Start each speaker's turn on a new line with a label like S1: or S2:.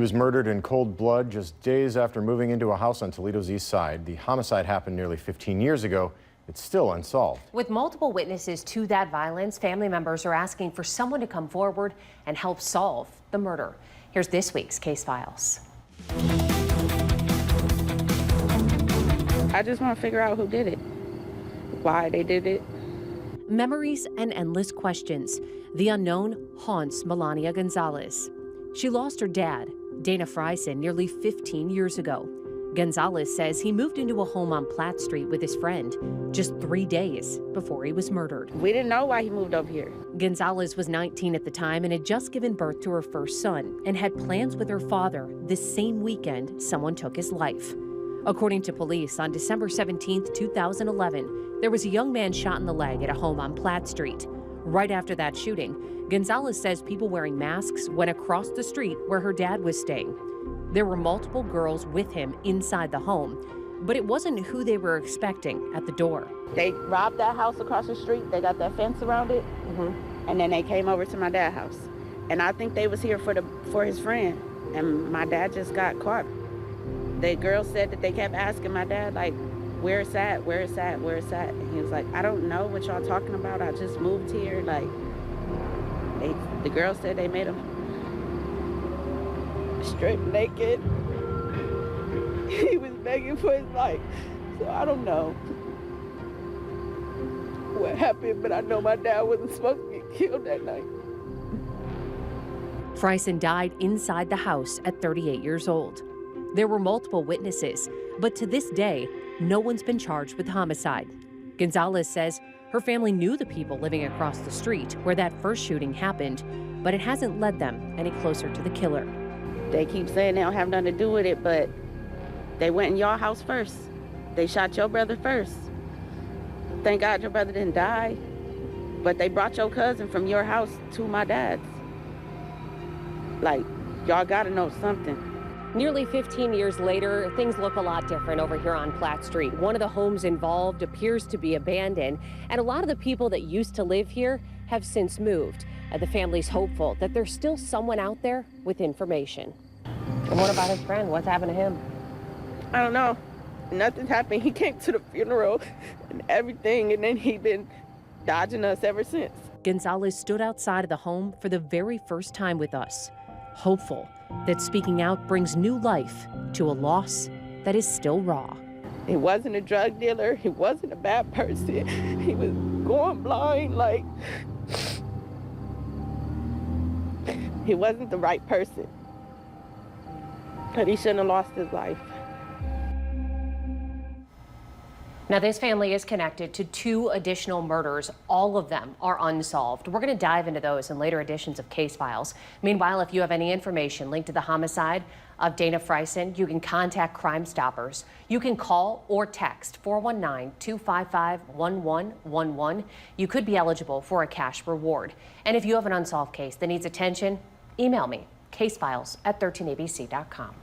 S1: He was murdered in cold blood just days after moving into a house on Toledo's east side. The homicide happened nearly 15 years ago. It's still unsolved.
S2: With multiple witnesses to that violence, family members are asking for someone to come forward and help solve the murder. Here's this week's Case Files.
S3: I just want to figure out who did it, why they did it.
S2: Memories and endless questions. The unknown haunts Melania Gonzalez. She lost her dad, Dana Frison, nearly 15 years ago. Gonzalez says he moved into a home on Platt Street with his friend just 3 days before he was murdered.
S3: We didn't know why he moved over here.
S2: Gonzalez was 19 at the time and had just given birth to her first son and had plans with her father. This same weekend, someone took his life. According to police, on December 17, 2011, there was a young man shot in the leg at a home on Platt Street. Right after that shooting, Gonzalez says people wearing masks went across the street where her dad was staying. There were multiple girls with him inside the home, but it wasn't who they were expecting at the door.
S3: They robbed that house across the street. They got that fence around it, and then they came over to my dad's house. And I think they was here for his friend, and my dad just got caught. The girls said that they kept asking my dad, like, where it's at, where it's at, where it's at. And he was like, I don't know what y'all talking about. I just moved here. Like, the girls said they made him strip naked. He was begging for his life. So I don't know what happened, but I know my dad wasn't supposed to get killed that night.
S2: Frison died inside the house at 38 years old. There were multiple witnesses, but to this day, no one's been charged with homicide. Gonzalez says her family knew the people living across the street where that first shooting happened, but it hasn't led them any closer to the killer.
S3: They keep saying they don't have nothing to do with it, but they went in your house first. They shot your brother first. Thank God your brother didn't die, but they brought your cousin from your house to my dad's. Like, y'all gotta know something.
S2: Nearly 15 years later, things look a lot different over here on Platt Street. One of the homes involved appears to be abandoned, and a lot of the people that used to live here have since moved. The family's hopeful that there's still someone out there with information. And what about his friend? What's happened to him?
S3: I don't know. Nothing's happened. He came to the funeral and everything, and then he been dodging us ever since.
S2: Gonzalez stood outside of the home for the very first time with us, hopeful that speaking out brings new life to a loss that is still raw.
S3: He wasn't a drug dealer. He wasn't a bad person. He was going blind, like, he wasn't the right person. But he shouldn't have lost his life.
S2: Now, this family is connected to 2 additional murders. All of them are unsolved. We're going to dive into those in later editions of Case Files. Meanwhile, if you have any information linked to the homicide of Dana Frison, you can contact Crime Stoppers. You can call or text 419-255-1111. You could be eligible for a cash reward. And if you have an unsolved case that needs attention, email me, casefiles@13abc.com.